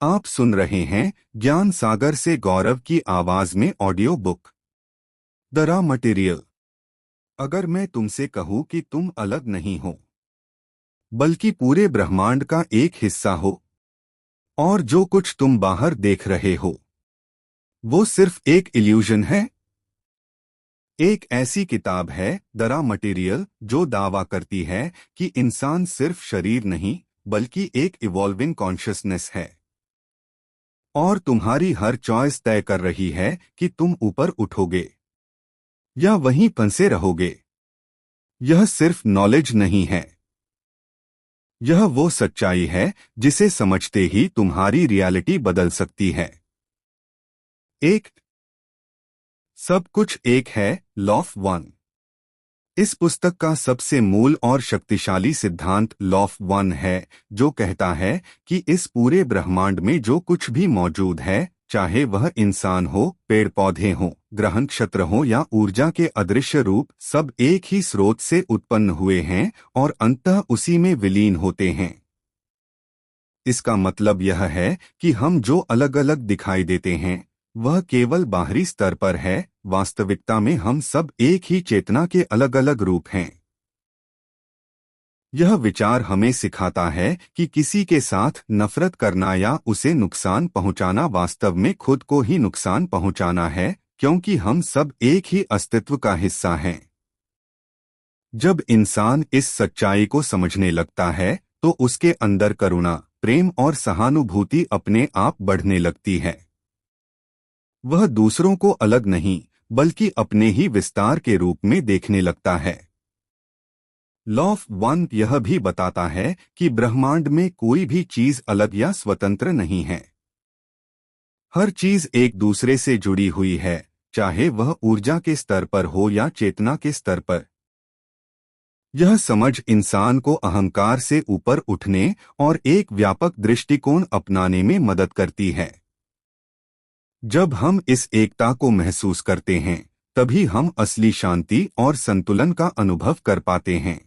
आप सुन रहे हैं ज्ञान सागर से गौरव की आवाज में audio book the raw material. अगर मैं तुमसे कहूं कि तुम अलग नहीं हो बल्कि पूरे ब्रह्मांड का एक हिस्सा हो और जो कुछ तुम बाहर देख रहे हो वो सिर्फ एक इल्यूजन है। एक ऐसी किताब है द रॉ मटेरियल जो दावा करती है कि इंसान सिर्फ शरीर नहीं बल्कि एक इवॉल्विंग कॉन्शियसनेस है और तुम्हारी हर चॉइस तय कर रही है कि तुम ऊपर उठोगे या वहीं फंसे रहोगे। यह सिर्फ नॉलेज नहीं है, यह वो सच्चाई है जिसे समझते ही तुम्हारी रियलिटी बदल सकती है। एक सब कुछ एक है, लॉ ऑफ वन। इस पुस्तक का सबसे मूल और शक्तिशाली सिद्धांत लॉ ऑफ वन है, जो कहता है कि इस पूरे ब्रह्मांड में जो कुछ भी मौजूद है, चाहे वह इंसान हो, पेड़ पौधे हों, ग्रह नक्षत्र हो या ऊर्जा के अदृश्य रूप, सब एक ही स्रोत से उत्पन्न हुए हैं और अंततः उसी में विलीन होते हैं। इसका मतलब यह है कि हम जो अलग अलग दिखाई देते हैं वह केवल बाहरी स्तर पर है, वास्तविकता में हम सब एक ही चेतना के अलग अलग रूप हैं। यह विचार हमें सिखाता है कि किसी के साथ नफरत करना या उसे नुकसान पहुंचाना वास्तव में खुद को ही नुकसान पहुंचाना है, क्योंकि हम सब एक ही अस्तित्व का हिस्सा हैं। जब इंसान इस सच्चाई को समझने लगता है तो उसके अंदर करुणा, प्रेम और सहानुभूति अपने आप बढ़ने लगती है। वह दूसरों को अलग नहीं बल्कि अपने ही विस्तार के रूप में देखने लगता है। लॉ ऑफ वन यह भी बताता है कि ब्रह्मांड में कोई भी चीज अलग या स्वतंत्र नहीं है। हर चीज एक दूसरे से जुड़ी हुई है, चाहे वह ऊर्जा के स्तर पर हो या चेतना के स्तर पर। यह समझ इंसान को अहंकार से ऊपर उठने और एक व्यापक दृष्टिकोण अपनाने में मदद करती है। जब हम इस एकता को महसूस करते हैं तभी हम असली शांति और संतुलन का अनुभव कर पाते हैं।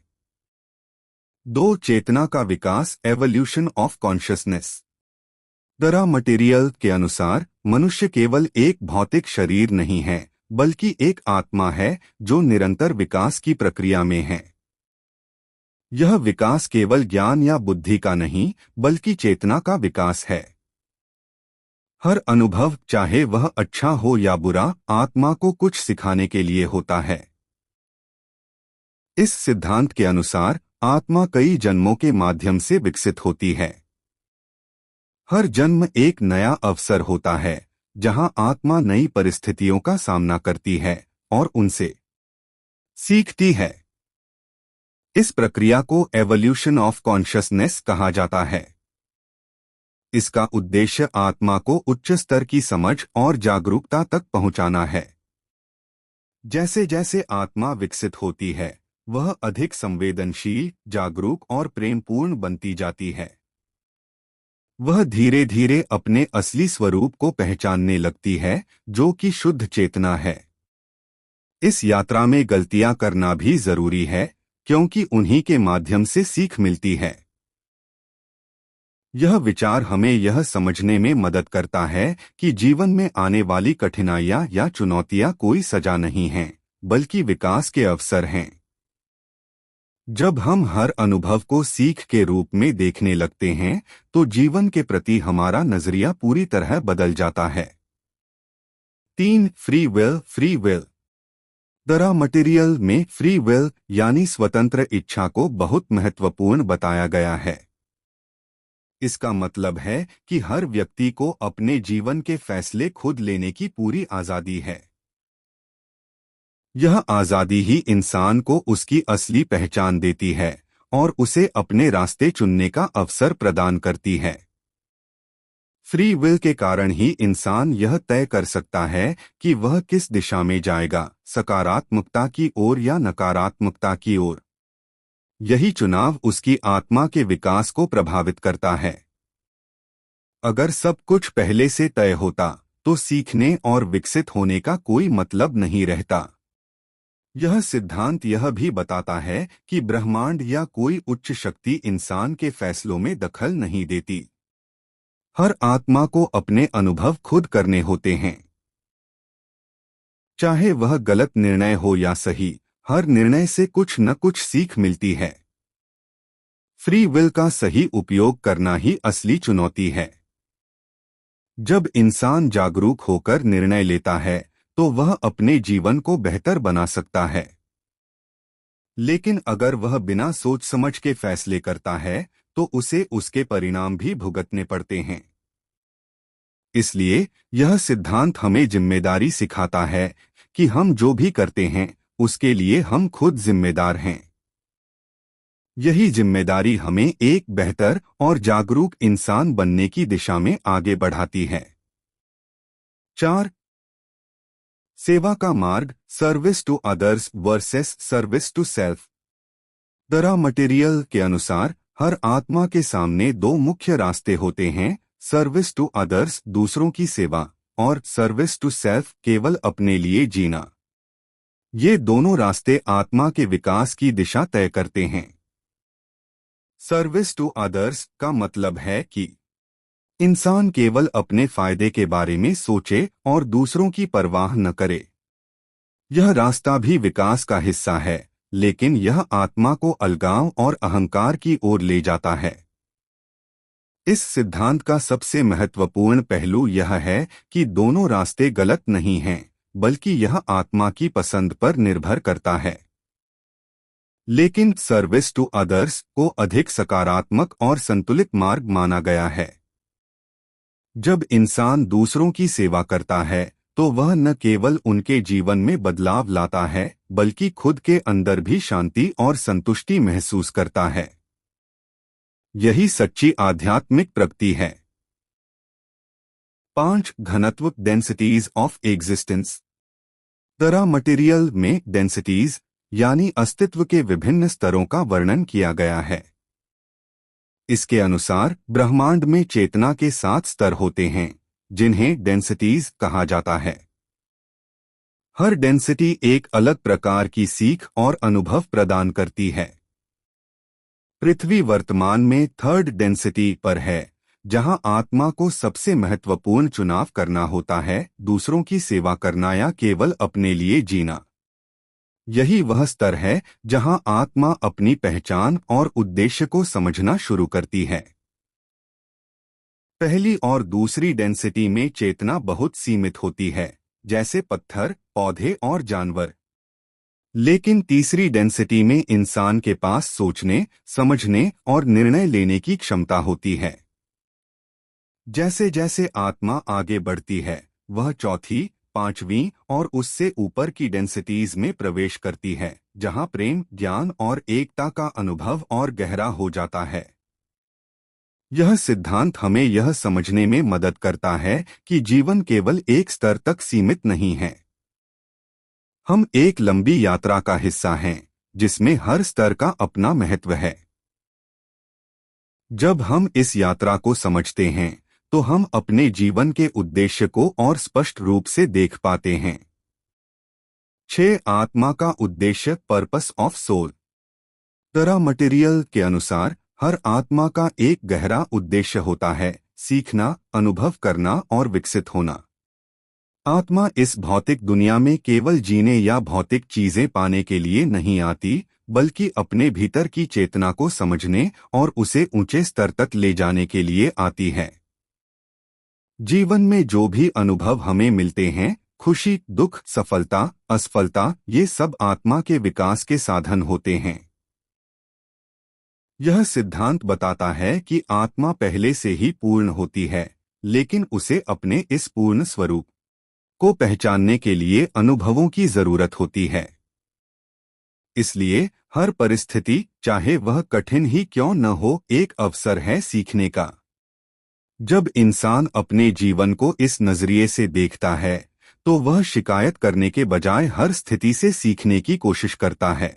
दो चेतना का विकास, evolution of consciousness. The raw material के अनुसार मनुष्य केवल एक भौतिक शरीर नहीं है बल्कि एक आत्मा है जो निरंतर विकास की प्रक्रिया में है। यह विकास केवल ज्ञान या बुद्धि का नहीं बल्कि चेतना का विकास है। हर अनुभव, चाहे वह अच्छा हो या बुरा, आत्मा को कुछ सिखाने के लिए होता है। इस सिद्धांत के अनुसार आत्मा कई जन्मों के माध्यम से विकसित होती है। हर जन्म एक नया अवसर होता है जहां आत्मा नई परिस्थितियों का सामना करती है और उनसे सीखती है। इस प्रक्रिया को एवोल्यूशन ऑफ कॉन्शियसनेस कहा जाता है। इसका उद्देश्य आत्मा को उच्च स्तर की समझ और जागरूकता तक पहुंचाना है। जैसे जैसे आत्मा विकसित होती है वह अधिक संवेदनशील, जागरूक और प्रेमपूर्ण बनती जाती है। वह धीरे धीरे अपने असली स्वरूप को पहचानने लगती है, जो कि शुद्ध चेतना है। इस यात्रा में गलतियां करना भी जरूरी है, क्योंकि उन्हीं के माध्यम से सीख मिलती है। यह विचार हमें यह समझने में मदद करता है कि जीवन में आने वाली कठिनाइयां या चुनौतियां कोई सजा नहीं हैं, बल्कि विकास के अवसर हैं। जब हम हर अनुभव को सीख के रूप में देखने लगते हैं तो जीवन के प्रति हमारा नजरिया पूरी तरह बदल जाता है। 3. Free will. Free will. The raw material में फ्री विल यानी स्वतंत्र इच्छा को बहुत महत्वपूर्ण बताया गया है। इसका मतलब है कि हर व्यक्ति को अपने जीवन के फैसले खुद लेने की पूरी आजादी है। यह आजादी ही इंसान को उसकी असली पहचान देती है और उसे अपने रास्ते चुनने का अवसर प्रदान करती है। फ्री विल के कारण ही इंसान यह तय कर सकता है कि वह किस दिशा में जाएगा, सकारात्मकता की ओर या नकारात्मकता की ओर। यही चुनाव उसकी आत्मा के विकास को प्रभावित करता है। अगर सब कुछ पहले से तय होता तो सीखने और विकसित होने का कोई मतलब नहीं रहता। यह सिद्धांत यह भी बताता है कि ब्रह्मांड या कोई उच्च शक्ति इंसान के फैसलों में दखल नहीं देती। हर आत्मा को अपने अनुभव खुद करने होते हैं, चाहे वह गलत निर्णय हो या सही। हर निर्णय से कुछ न कुछ सीख मिलती है। फ्री विल का सही उपयोग करना ही असली चुनौती है। जब इंसान जागरूक होकर निर्णय लेता है तो वह अपने जीवन को बेहतर बना सकता है। लेकिन अगर वह बिना सोच समझ के फैसले करता है तो उसे उसके परिणाम भी भुगतने पड़ते हैं। इसलिए यह सिद्धांत हमें जिम्मेदारी सिखाता है कि हम जो भी करते हैं उसके लिए हम खुद जिम्मेदार हैं। यही जिम्मेदारी हमें एक बेहतर और जागरूक इंसान बनने की दिशा में आगे बढ़ाती है। 4. सेवा का मार्ग, service to others versus service to self. दरा मटेरियल के अनुसार हर आत्मा के सामने दो मुख्य रास्ते होते हैं, सर्विस टू अदर्स दूसरों की सेवा और सर्विस टू सेल्फ केवल अपने लिए जीना। ये दोनों रास्ते आत्मा के विकास की दिशा तय करते हैं। सर्विस टू अदर्स का मतलब है कि इंसान केवल अपने फायदे के बारे में सोचे और दूसरों की परवाह न करे। यह रास्ता भी विकास का हिस्सा है, लेकिन यह आत्मा को अलगाव और अहंकार की ओर ले जाता है। इस सिद्धांत का सबसे महत्वपूर्ण पहलू यह है कि दोनों रास्ते गलत नहीं हैं, बल्कि यह आत्मा की पसंद पर निर्भर करता है। लेकिन सर्विस टू अदर्स को अधिक सकारात्मक और संतुलित मार्ग माना गया है। जब इंसान दूसरों की सेवा करता है तो वह न केवल उनके जीवन में बदलाव लाता है, बल्कि खुद के अंदर भी शांति और संतुष्टि महसूस करता है। यही सच्ची आध्यात्मिक प्रगति है। 5. घनत्व, डेंसिटीज ऑफ एग्जिस्टेंस। दरा मटेरियल में डेंसिटीज यानी अस्तित्व के विभिन्न स्तरों का वर्णन किया गया है। इसके अनुसार ब्रह्मांड में चेतना के 7 स्तर होते हैं, जिन्हें डेंसिटीज कहा जाता है। हर डेंसिटी एक अलग प्रकार की सीख और अनुभव प्रदान करती है। पृथ्वी वर्तमान में 3rd डेंसिटी पर है, जहां आत्मा को सबसे महत्वपूर्ण चुनाव करना होता है, दूसरों की सेवा करना या केवल अपने लिए जीना। यही वह स्तर है जहां आत्मा अपनी पहचान और उद्देश्य को समझना शुरू करती है। पहली और दूसरी डेंसिटी में चेतना बहुत सीमित होती है, जैसे पत्थर, पौधे और जानवर। लेकिन तीसरी डेंसिटी में इंसान के पास सोचने, समझने और निर्णय लेने की क्षमता होती है। जैसे जैसे आत्मा आगे बढ़ती है, वह चौथी, 5वीं और उससे ऊपर की डेंसिटीज में प्रवेश करती है, जहां प्रेम, ज्ञान और एकता का अनुभव और गहरा हो जाता है। यह सिद्धांत हमें यह समझने में मदद करता है कि जीवन केवल एक स्तर तक सीमित नहीं है। हम एक लंबी यात्रा का हिस्सा हैं, जिसमें हर स्तर का अपना महत्व है। जब हम इस यात्रा को समझते हैं, तो हम अपने जीवन के उद्देश्य को और स्पष्ट रूप से देख पाते हैं। 6. आत्मा का उद्देश्य, पर्पस ऑफ सोल। दरा मटेरियल के अनुसार हर आत्मा का एक गहरा उद्देश्य होता है, सीखना, अनुभव करना और विकसित होना। आत्मा इस भौतिक दुनिया में केवल जीने या भौतिक चीजें पाने के लिए नहीं आती, बल्कि अपने भीतर की चेतना को समझने और उसे ऊंचे स्तर तक ले जाने के लिए आती है। जीवन में जो भी अनुभव हमें मिलते हैं, खुशी, दुख, सफलता, असफलता, ये सब आत्मा के विकास के साधन होते हैं। यह सिद्धांत बताता है कि आत्मा पहले से ही पूर्ण होती है, लेकिन उसे अपने इस पूर्ण स्वरूप को पहचानने के लिए अनुभवों की जरूरत होती है। इसलिए हर परिस्थिति, चाहे वह कठिन ही क्यों न हो, एक अवसर है सीखने का। जब इंसान अपने जीवन को इस नजरिए से देखता है, तो वह शिकायत करने के बजाय हर स्थिति से सीखने की कोशिश करता है।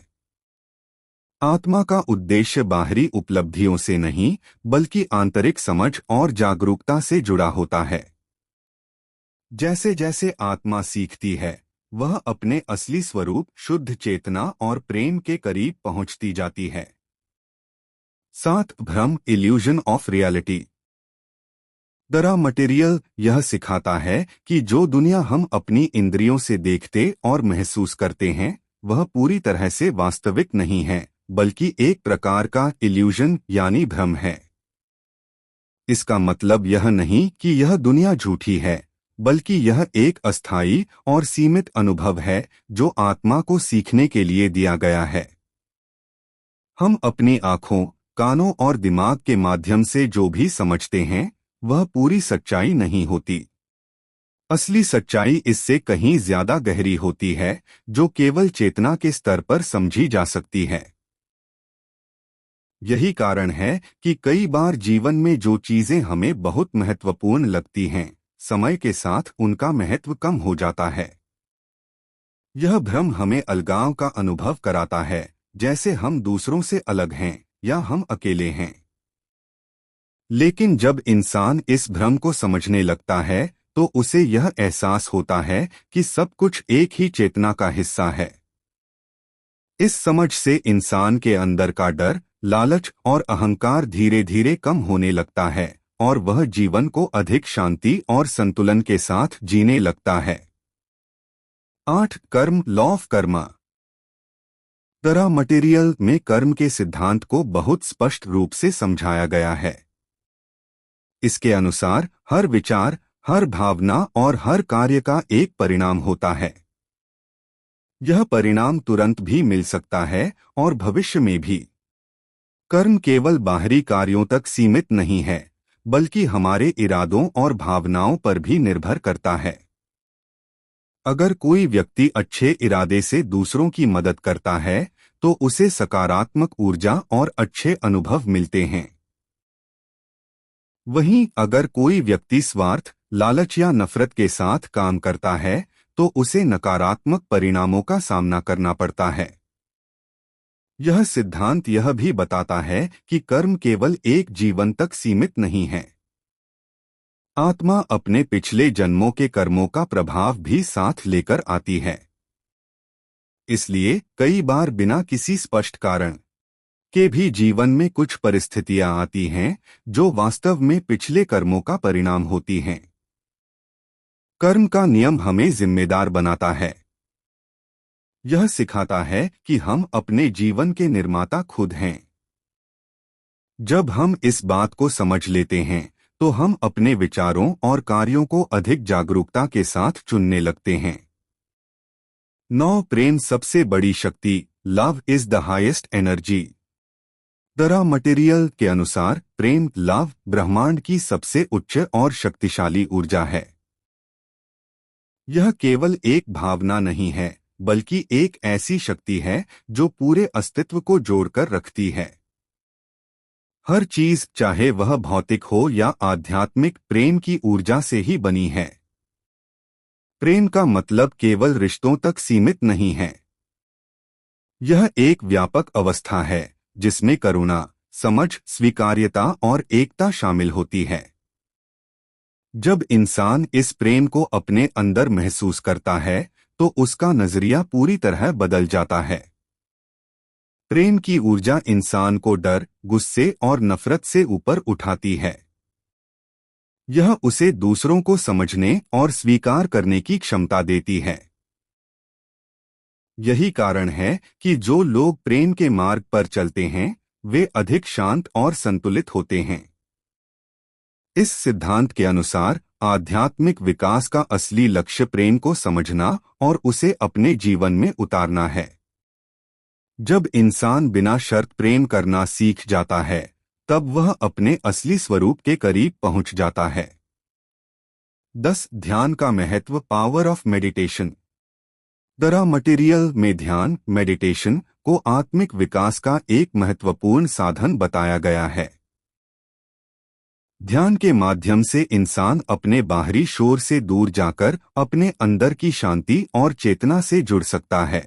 आत्मा का उद्देश्य बाहरी उपलब्धियों से नहीं, बल्कि आंतरिक समझ और जागरूकता से जुड़ा होता है। जैसे जैसे आत्मा सीखती है, वह अपने असली स्वरूप, शुद्ध चेतना और प्रेम के करीब पहुंचती जाती है। 7. भ्रम, illusion of reality. The raw material यह सिखाता है कि जो दुनिया हम अपनी इंद्रियों से देखते और महसूस करते हैं वह पूरी तरह से वास्तविक नहीं है, बल्कि एक प्रकार का इल्यूजन यानी भ्रम है। इसका मतलब यह नहीं कि यह दुनिया झूठी है, बल्कि यह एक अस्थायी और सीमित अनुभव है जो आत्मा को सीखने के लिए दिया गया है। हम अपनी आँखों, कानों और दिमाग के माध्यम से जो भी समझते हैं वह पूरी सच्चाई नहीं होती। असली सच्चाई इससे कहीं ज्यादा गहरी होती है, जो केवल चेतना के स्तर पर समझी जा सकती है। यही कारण है कि कई बार जीवन में जो चीजें हमें बहुत महत्वपूर्ण लगती हैं, समय के साथ उनका महत्व कम हो जाता है। यह भ्रम हमें अलगाव का अनुभव कराता है, जैसे हम दूसरों से अलग हैं या हम अकेले हैं। लेकिन जब इंसान इस भ्रम को समझने लगता है तो उसे यह एहसास होता है कि सब कुछ एक ही चेतना का हिस्सा है। इस समझ से इंसान के अंदर का डर, लालच और अहंकार धीरे धीरे कम होने लगता है और वह जीवन को अधिक शांति और संतुलन के साथ जीने लगता है। 8. कर्म, law of Karma. The raw material में कर्म के सिद्धांत को बहुत स्पष्ट रूप से समझाया गया है। इसके अनुसार हर विचार, हर भावना और हर कार्य का एक परिणाम होता है। यह परिणाम तुरंत भी मिल सकता है और भविष्य में भी। कर्म केवल बाहरी कार्यों तक सीमित नहीं है, बल्कि हमारे इरादों और भावनाओं पर भी निर्भर करता है। अगर कोई व्यक्ति अच्छे इरादे से दूसरों की मदद करता है तो उसे सकारात्मक ऊर्जा और अच्छे अनुभव मिलते हैं। वहीं अगर कोई व्यक्ति स्वार्थ, लालच या नफरत के साथ काम करता है तो उसे नकारात्मक परिणामों का सामना करना पड़ता है। यह सिद्धांत यह भी बताता है कि कर्म केवल एक जीवन तक सीमित नहीं है। आत्मा अपने पिछले जन्मों के कर्मों का प्रभाव भी साथ लेकर आती है। इसलिए कई बार बिना किसी स्पष्ट कारण के भी जीवन में कुछ परिस्थितियां आती हैं जो वास्तव में पिछले कर्मों का परिणाम होती हैं। कर्म का नियम हमें जिम्मेदार बनाता है। यह सिखाता है कि हम अपने जीवन के निर्माता खुद हैं। जब हम इस बात को समझ लेते हैं तो हम अपने विचारों और कार्यों को अधिक जागरूकता के साथ चुनने लगते हैं। 9. प्रेम सबसे बड़ी शक्ति, love is the highest energy. The raw material के अनुसार प्रेम, लव, ब्रह्मांड की सबसे उच्च और शक्तिशाली ऊर्जा है। यह केवल एक भावना नहीं है, बल्कि एक ऐसी शक्ति है जो पूरे अस्तित्व को जोड़कर रखती है। हर चीज, चाहे वह भौतिक हो या आध्यात्मिक, प्रेम की ऊर्जा से ही बनी है। प्रेम का मतलब केवल रिश्तों तक सीमित नहीं है। यह एक व्यापक अवस्था है जिसमें करुणा, समझ, स्वीकार्यता और एकता शामिल होती है। जब इंसान इस प्रेम को अपने अंदर महसूस करता है तो उसका नजरिया पूरी तरह बदल जाता है। प्रेम की ऊर्जा इंसान को डर, गुस्से और नफरत से ऊपर उठाती है। यह उसे दूसरों को समझने और स्वीकार करने की क्षमता देती है। यही कारण है कि जो लोग प्रेम के मार्ग पर चलते हैं वे अधिक शांत और संतुलित होते हैं। इस सिद्धांत के अनुसार आध्यात्मिक विकास का असली लक्ष्य प्रेम को समझना और उसे अपने जीवन में उतारना है। जब इंसान बिना शर्त प्रेम करना सीख जाता है तब वह अपने असली स्वरूप के करीब पहुंच जाता है। 10. ध्यान का महत्व, power of meditation. The raw material में ध्यान, मेडिटेशन को आत्मिक विकास का एक महत्वपूर्ण साधन बताया गया है। ध्यान के माध्यम से इंसान अपने बाहरी शोर से दूर जाकर अपने अंदर की शांति और चेतना से जुड़ सकता है।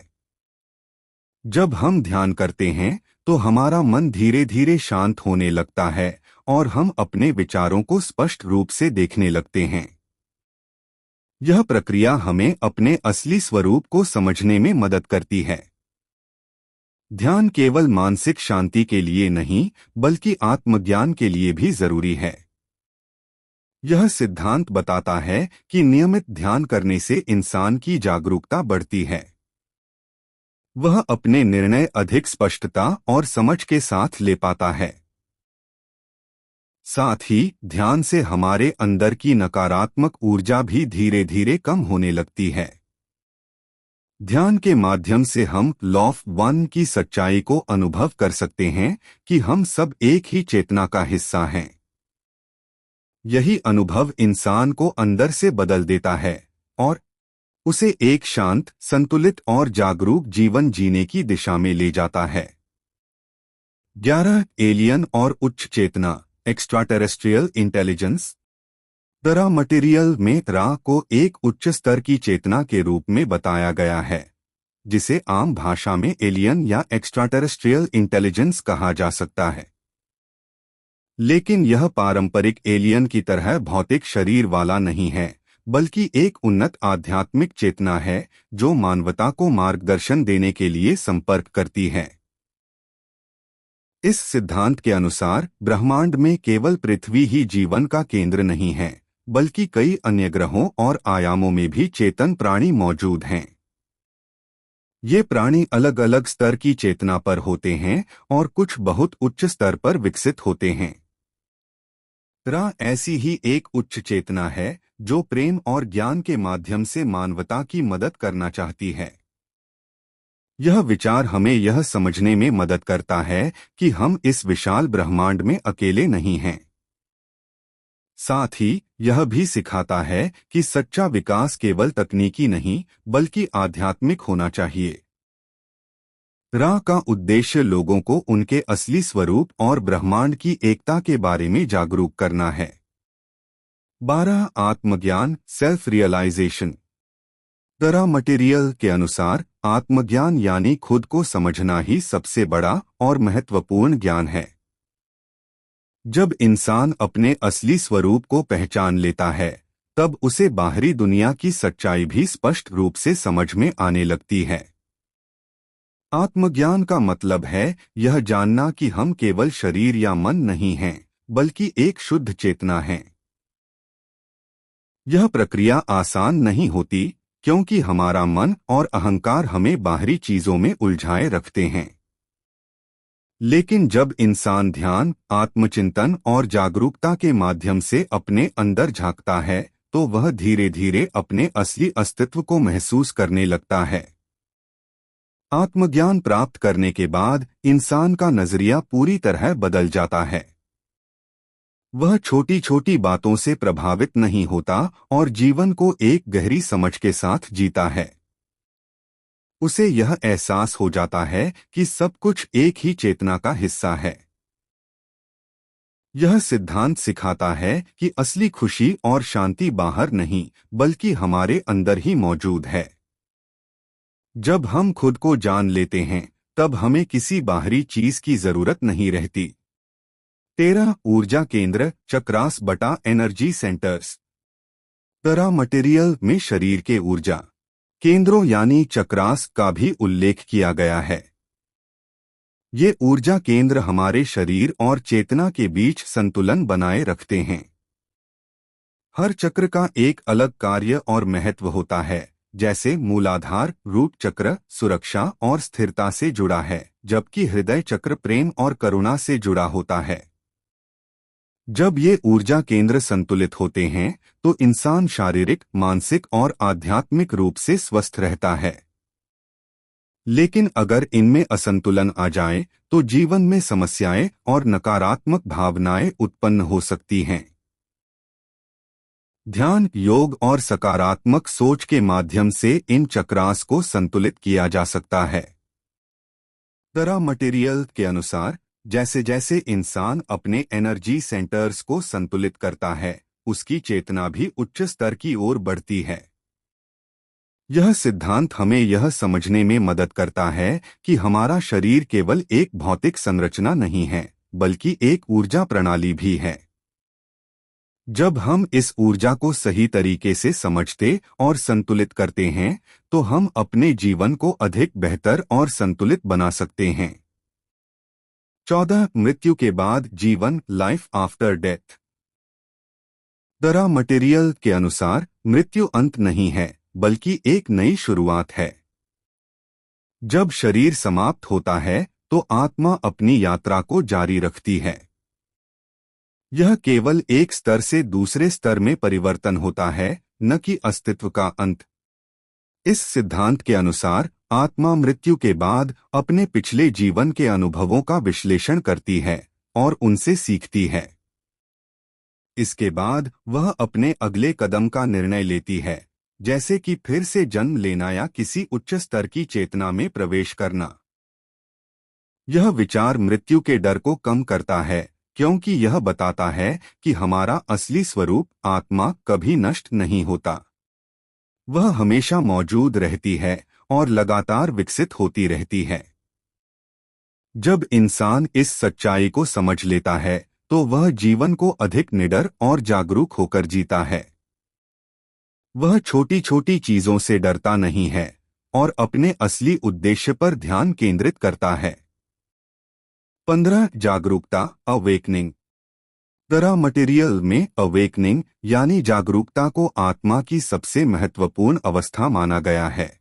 जब हम ध्यान करते हैं तो हमारा मन धीरे धीरे शांत होने लगता है और हम अपने विचारों को स्पष्ट रूप से देखने लगते हैं। यह प्रक्रिया हमें अपने असली स्वरूप को समझने में मदद करती है। ध्यान केवल मानसिक शांति के लिए नहीं, बल्कि आत्मज्ञान के लिए भी जरूरी है। यह सिद्धांत बताता है कि नियमित ध्यान करने से इंसान की जागरूकता बढ़ती है। वह अपने निर्णय अधिक स्पष्टता और समझ के साथ ले पाता है। साथ ही ध्यान से हमारे अंदर की नकारात्मक ऊर्जा भी धीरे धीरे कम होने लगती है। ध्यान के माध्यम से हम लॉ ऑफ वन की सच्चाई को अनुभव कर सकते हैं कि हम सब एक ही चेतना का हिस्सा हैं। यही अनुभव इंसान को अंदर से बदल देता है और उसे एक शांत, संतुलित और जागरूक जीवन जीने की दिशा में ले जाता है। 11 एलियन और उच्च चेतना, एक्स्ट्राटेरेस्ट्रियल इंटेलिजेंस। रा मटेरियल में रा को एक उच्च स्तर की चेतना के रूप में बताया गया है, जिसे आम भाषा में एलियन या एक्स्ट्राटेरेस्ट्रियल इंटेलिजेंस कहा जा सकता है। लेकिन यह पारंपरिक एलियन की तरह भौतिक शरीर वाला नहीं है, बल्कि एक उन्नत आध्यात्मिक चेतना है जो मानवता को मार्गदर्शन देने के लिए संपर्क करती है। इस सिद्धांत के अनुसार ब्रह्मांड में केवल पृथ्वी ही जीवन का केंद्र नहीं है, बल्कि कई अन्य ग्रहों और आयामों में भी चेतन प्राणी मौजूद हैं। ये प्राणी अलग अलग स्तर की चेतना पर होते हैं और कुछ बहुत उच्च स्तर पर विकसित होते हैं। रा ऐसी ही एक उच्च चेतना है जो प्रेम और ज्ञान के माध्यम से मानवता की मदद करना चाहती है। यह विचार हमें यह समझने में मदद करता है कि हम इस विशाल ब्रह्मांड में अकेले नहीं हैं। साथ ही यह भी सिखाता है कि सच्चा विकास केवल तकनीकी नहीं, बल्कि आध्यात्मिक होना चाहिए। रा का उद्देश्य लोगों को उनके असली स्वरूप और ब्रह्मांड की एकता के बारे में जागरूक करना है। 12 आत्मज्ञान, सेल्फ रियलाइजेशन। रा मटेरियल के अनुसार आत्मज्ञान यानी खुद को समझना ही सबसे बड़ा और महत्वपूर्ण ज्ञान है। जब इंसान अपने असली स्वरूप को पहचान लेता है, तब उसे बाहरी दुनिया की सच्चाई भी स्पष्ट रूप से समझ में आने लगती है। आत्मज्ञान का मतलब है यह जानना कि हम केवल शरीर या मन नहीं हैं, बल्कि एक शुद्ध चेतना हैं। यह प्रक्रिया आसान नहीं होती, क्योंकि हमारा मन और अहंकार हमें बाहरी चीजों में उलझाए रखते हैं। लेकिन जब इंसान ध्यान, आत्मचिंतन और जागरूकता के माध्यम से अपने अंदर झांकता है, तो वह धीरे धीरे अपने असली अस्तित्व को महसूस करने लगता है। आत्मज्ञान प्राप्त करने के बाद इंसान का नजरिया पूरी तरह बदल जाता है। वह छोटी छोटी बातों से प्रभावित नहीं होता और जीवन को एक गहरी समझ के साथ जीता है। उसे यह एहसास हो जाता है कि सब कुछ एक ही चेतना का हिस्सा है। यह सिद्धांत सिखाता है कि असली खुशी और शांति बाहर नहीं, बल्कि हमारे अंदर ही मौजूद है। जब हम खुद को जान लेते हैं, तब हमें किसी बाहरी चीज की जरूरत नहीं रहती। 13 ऊर्जा केंद्र, चक्रास बटा एनर्जी सेंटर्स। रा मटेरियल में शरीर के ऊर्जा केंद्रों यानी चक्रास का भी उल्लेख किया गया है। ये ऊर्जा केंद्र हमारे शरीर और चेतना के बीच संतुलन बनाए रखते हैं। हर चक्र का एक अलग कार्य और महत्व होता है, जैसे मूलाधार रूट चक्र सुरक्षा और स्थिरता से जुड़ा है, जबकि हृदय चक्र प्रेम और करुणा से जुड़ा होता है। जब ये ऊर्जा केंद्र संतुलित होते हैं, तो इंसान शारीरिक, मानसिक और आध्यात्मिक रूप से स्वस्थ रहता है। लेकिन अगर इनमें असंतुलन आ जाए, तो जीवन में समस्याएं और नकारात्मक भावनाएं उत्पन्न हो सकती हैं। ध्यान, योग और सकारात्मक सोच के माध्यम से इन चक्रास को संतुलित किया जा सकता है। रा मटेरियल के अनुसार जैसे जैसे इंसान अपने एनर्जी सेंटर्स को संतुलित करता है, उसकी चेतना भी उच्च स्तर की ओर बढ़ती है। यह सिद्धांत हमें यह समझने में मदद करता है कि हमारा शरीर केवल एक भौतिक संरचना नहीं है, बल्कि एक ऊर्जा प्रणाली भी है। जब हम इस ऊर्जा को सही तरीके से समझते और संतुलित करते हैं, तो हम अपने जीवन को अधिक बेहतर और संतुलित बना सकते हैं। 14 मृत्यु के बाद जीवन, लाइफ आफ्टर डेथ। दरा मटेरियल के अनुसार मृत्यु अंत नहीं है, बल्कि एक नई शुरुआत है। जब शरीर समाप्त होता है तो आत्मा अपनी यात्रा को जारी रखती है। यह केवल एक स्तर से दूसरे स्तर में परिवर्तन होता है, न कि अस्तित्व का अंत। इस सिद्धांत के अनुसार आत्मा मृत्यु के बाद अपने पिछले जीवन के अनुभवों का विश्लेषण करती है और उनसे सीखती है। इसके बाद वह अपने अगले कदम का निर्णय लेती है, जैसे कि फिर से जन्म लेना या किसी उच्च स्तर की चेतना में प्रवेश करना। यह विचार मृत्यु के डर को कम करता है, क्योंकि यह बताता है कि हमारा असली स्वरूप आत्मा कभी नष्ट नहीं होता। वह हमेशा मौजूद रहती है और लगातार विकसित होती रहती है। जब इंसान इस सच्चाई को समझ लेता है तो वह जीवन को अधिक निडर और जागरूक होकर जीता है। वह छोटी छोटी चीजों से डरता नहीं है और अपने असली उद्देश्य पर ध्यान केंद्रित करता है। 15 जागरूकता अवेकनिंग। दरा मटेरियल में अवेकनिंग यानी जागरूकता को आत्मा की सबसे महत्वपूर्ण अवस्था माना गया है।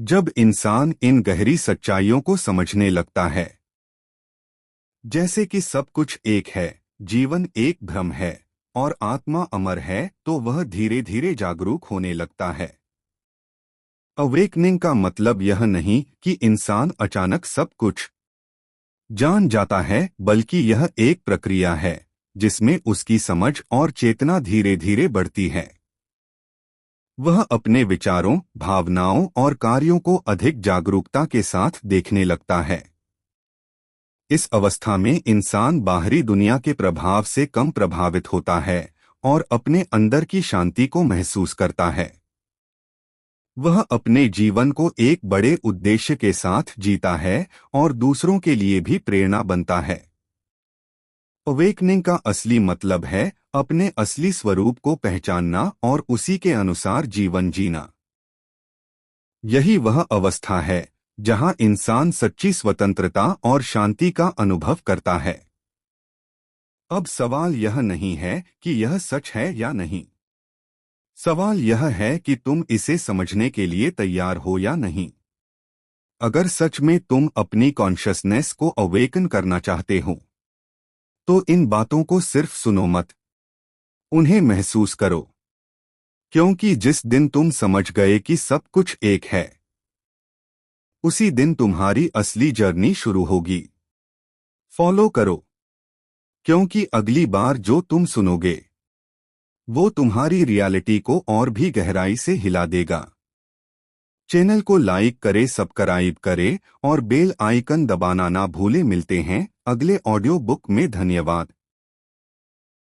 जब इंसान इन गहरी सच्चाइयों को समझने लगता है, जैसे कि सब कुछ एक है, जीवन एक भ्रम है और आत्मा अमर है, तो वह धीरे धीरे जागरूक होने लगता है। अवेकनिंग का मतलब यह नहीं कि इंसान अचानक सब कुछ जान जाता है, बल्कि यह एक प्रक्रिया है जिसमें उसकी समझ और चेतना धीरे धीरे बढ़ती है। वह अपने विचारों, भावनाओं और कार्यों को अधिक जागरूकता के साथ देखने लगता है। इस अवस्था में इंसान बाहरी दुनिया के प्रभाव से कम प्रभावित होता है और अपने अंदर की शांति को महसूस करता है। वह अपने जीवन को एक बड़े उद्देश्य के साथ जीता है और दूसरों के लिए भी प्रेरणा बनता है। अवेकनिंग का असली मतलब है अपने असली स्वरूप को पहचानना और उसी के अनुसार जीवन जीना। यही वह अवस्था है जहां इंसान सच्ची स्वतंत्रता और शांति का अनुभव करता है। अब सवाल यह नहीं है कि यह सच है या नहीं। सवाल यह है कि तुम इसे समझने के लिए तैयार हो या नहीं। अगर सच में तुम अपनी कॉन्शसनेस को अवेकन करना चाहते हो, तो इन बातों को सिर्फ सुनो मत, उन्हें महसूस करो। क्योंकि जिस दिन तुम समझ गए कि सब कुछ एक है, उसी दिन तुम्हारी असली जर्नी शुरू होगी। फॉलो करो, क्योंकि अगली बार जो तुम सुनोगे वो तुम्हारी रियलिटी को और भी गहराई से हिला देगा। चैनल को लाइक करें, सब्सक्राइब करें और बेल आइकन दबाना ना भूलें। मिलते हैं अगले ऑडियो बुक में। धन्यवाद।